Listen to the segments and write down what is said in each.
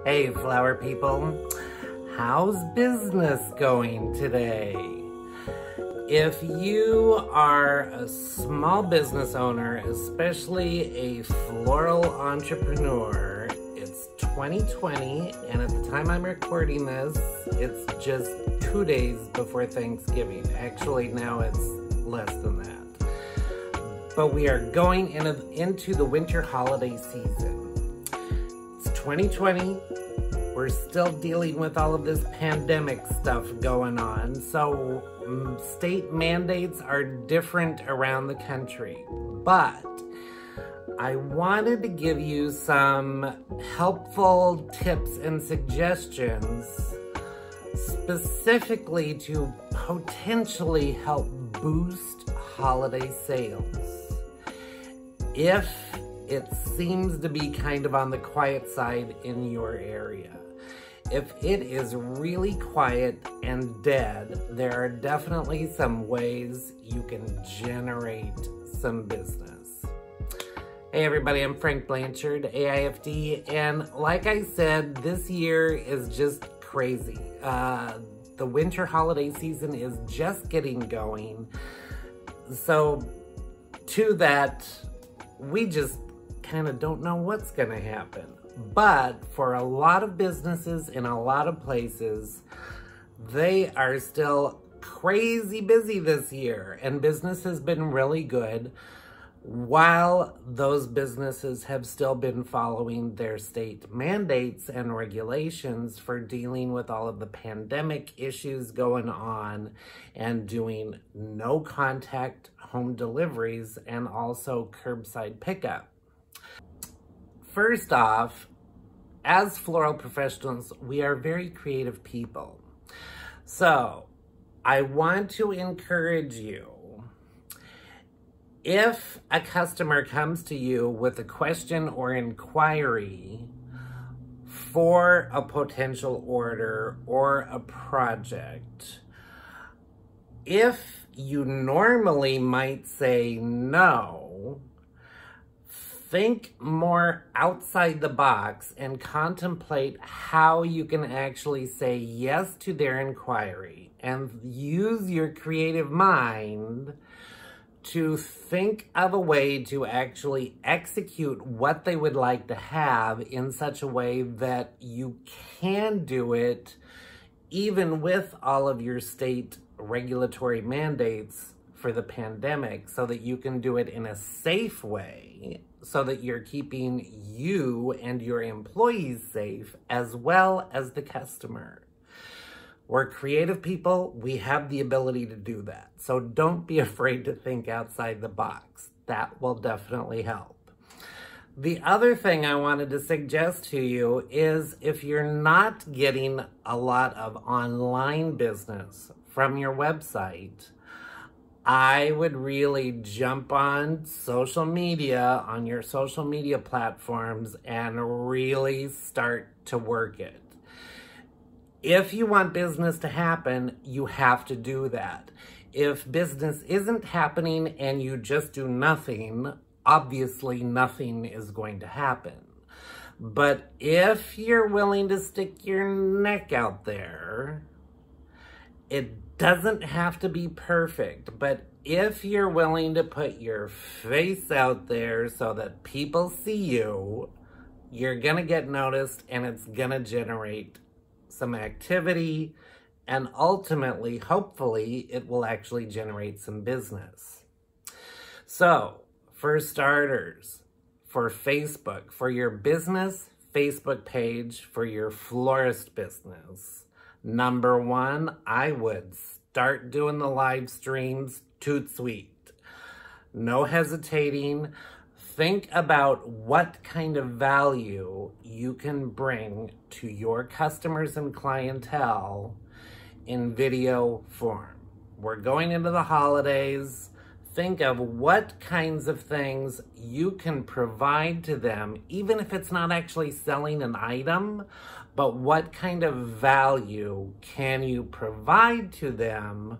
Hey flower people, how's business going today? If you are a small business owner, especially a floral entrepreneur, it's 2020 and at the time I'm recording this, it's just 2 days before Thanksgiving. Actually now it's less than that. But we are going into the winter holiday season. It's 2020. We're still dealing with all of this pandemic stuff going on. So state mandates are different around the country. But I wanted to give you some helpful tips and suggestions specifically to potentially help boost holiday sales. If it seems to be kind of on the quiet side in your area. If it is really quiet and dead, there are definitely some ways you can generate some business. Hey everybody, I'm Frank Blanchard AIFD, and like I said, this year is just crazy. The winter holiday season is just getting going. So to that, we just kind of don't know what's going to happen. But for a lot of businesses in a lot of places, they are still crazy busy this year, and business has been really good while those businesses have still been following their state mandates and regulations for dealing with all of the pandemic issues going on and doing no contact home deliveries and also curbside pickup. First off, as floral professionals, we are very creative people. So I want to encourage you, if a customer comes to you with a question or inquiry for a potential order or a project, if you normally might say no, think more outside the box and contemplate how you can actually say yes to their inquiry and use your creative mind to think of a way to actually execute what they would like to have in such a way that you can do it even with all of your state regulatory mandates for the pandemic, so that you can do it in a safe way, so that you're keeping you and your employees safe as well as the customer. We're creative people. We have the ability to do that. So don't be afraid to think outside the box. That will definitely help. The other thing I wanted to suggest to you is if you're not getting a lot of online business from your website, I would really jump on social media, on your social media platforms, and really start to work it. If you want business to happen, you have to do that. If business isn't happening and you just do nothing, obviously nothing is going to happen. But if you're willing to stick your neck out there, it doesn't have to be perfect, but if you're willing to put your face out there so that people see you, you're gonna get noticed and it's gonna generate some activity, and ultimately, hopefully, it will actually generate some business. So, for starters, for Facebook, for your business Facebook page, for your florist business, number one, I would start doing the live streams, toot sweet. No hesitating. Think about what kind of value you can bring to your customers and clientele in video form. We're going into the holidays. Think of what kinds of things you can provide to them, even if it's not actually selling an item, but what kind of value can you provide to them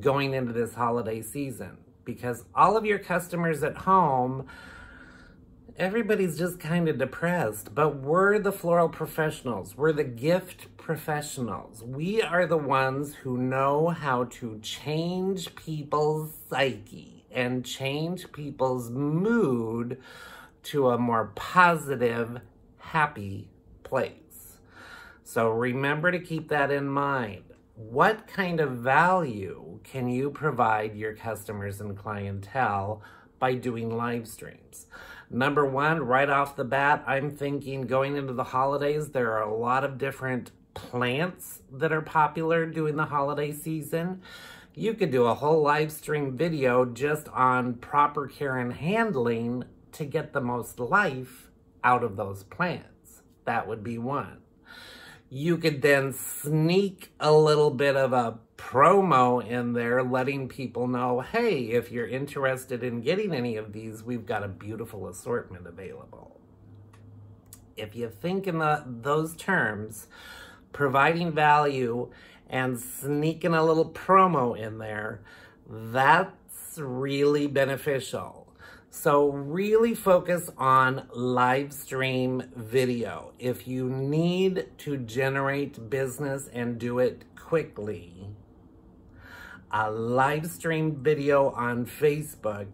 going into this holiday season? Because all of your customers at home everybody's just kind of depressed, but we're the floral professionals. We're the gift professionals. We are the ones who know how to change people's psyche and change people's mood to a more positive, happy place. So remember to keep that in mind. What kind of value can you provide your customers and clientele by doing live streams? Number one, right off the bat, I'm thinking going into the holidays, there are a lot of different plants that are popular during the holiday season. You could do a whole live stream video just on proper care and handling to get the most life out of those plants. That would be one. You could then sneak a little bit of a promo in there, letting people know, hey, if you're interested in getting any of these, we've got a beautiful assortment available. If you think in those terms, providing value and sneaking a little promo in there, that's really beneficial. So really focus on live stream video. If you need to generate business and do it quickly, a live stream video on Facebook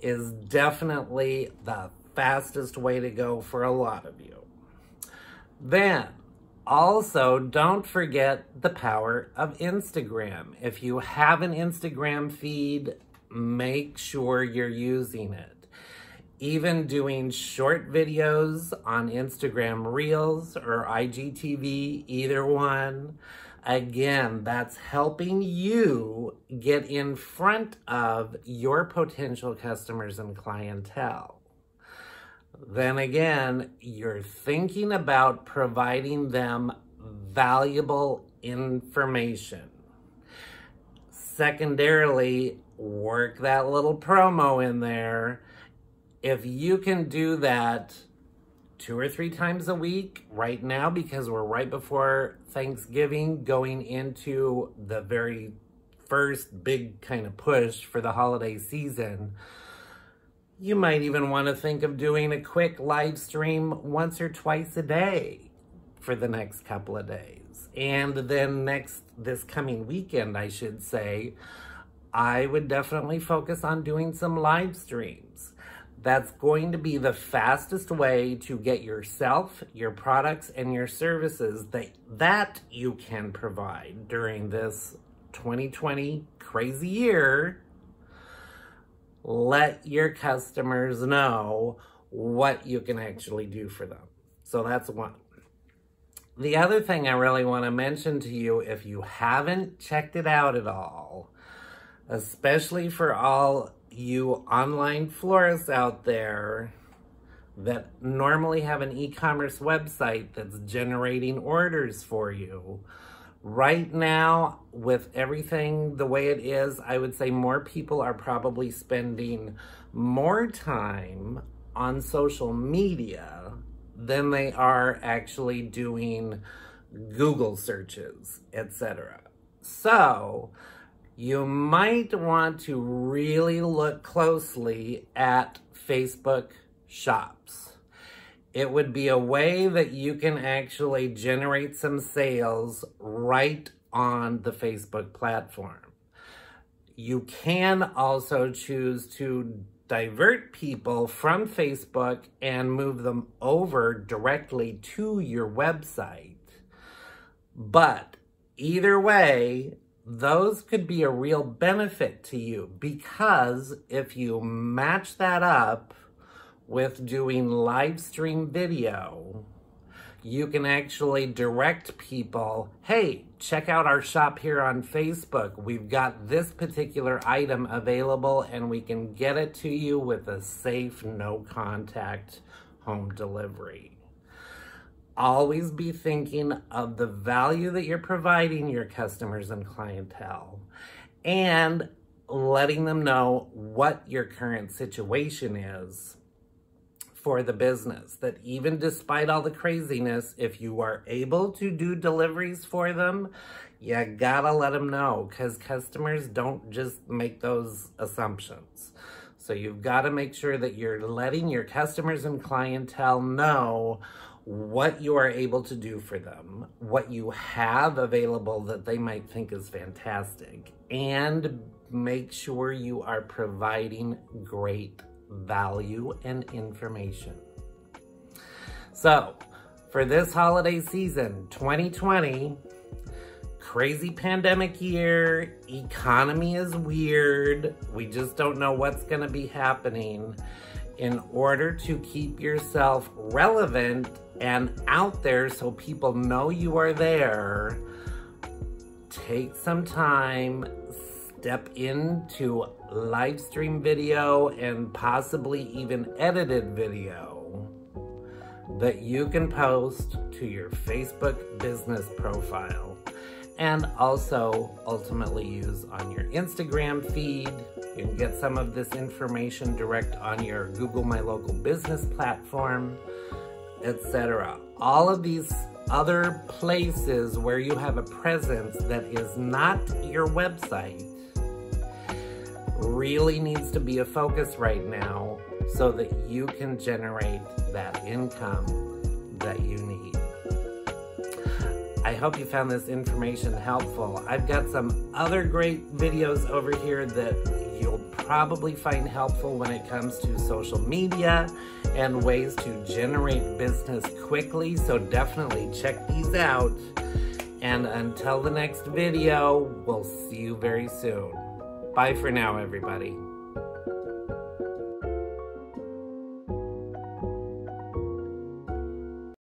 is definitely the fastest way to go for a lot of you. Then, also, don't forget the power of Instagram. If you have an Instagram feed, make sure you're using it. Even doing short videos on Instagram Reels or IGTV, either one. Again, that's helping you get in front of your potential customers and clientele. Then again, you're thinking about providing them valuable information. Secondarily, work that little promo in there. If you can do that 2 or 3 times a week right now, because we're right before Thanksgiving, going into the very first big kind of push for the holiday season, you might even want to think of doing a quick live stream once or twice a day for the next couple of days. And then this coming weekend, I should say, I would definitely focus on doing some live streams. That's going to be the fastest way to get yourself, your products, and your services that you can provide during this 2020 crazy year. Let your customers know what you can actually do for them. So that's one. The other thing I really want to mention to you, if you haven't checked it out at all, especially for all you online florists out there that normally have an e-commerce website that's generating orders for you, right now, with everything the way it is, I would say more people are probably spending more time on social media than they are actually doing Google searches, etc. So, you might want to really look closely at Facebook shops. It would be a way that you can actually generate some sales right on the Facebook platform. You can also choose to divert people from Facebook and move them over directly to your website. But either way, those could be a real benefit to you, because if you match that up with doing live stream video, you can actually direct people, hey, check out our shop here on Facebook. We've got this particular item available and we can get it to you with a safe, no contact home delivery. Always be thinking of the value that you're providing your customers and clientele, and letting them know what your current situation is for the business. That even despite all the craziness, if you are able to do deliveries for them, you gotta let them know, because customers don't just make those assumptions. So you've got to make sure that you're letting your customers and clientele know what you are able to do for them, what you have available that they might think is fantastic, and make sure you are providing great value and information. So, for this holiday season, 2020, crazy pandemic year, economy is weird, we just don't know what's going to be happening. In order to keep yourself relevant and out there so people know you are there, take some time, step into live stream video and possibly even edited video that you can post to your Facebook business profile and also ultimately use on your Instagram feed. You can get some of this information direct on your Google My Local Business platform, etc. All of these other places where you have a presence that is not your website really needs to be a focus right now so that you can generate that income that you need. I hope you found this information helpful. I've got some other great videos over here that you'll probably find helpful when it comes to social media and ways to generate business quickly, so definitely check these out. And until the next video, we'll see you very soon. Bye for now, everybody.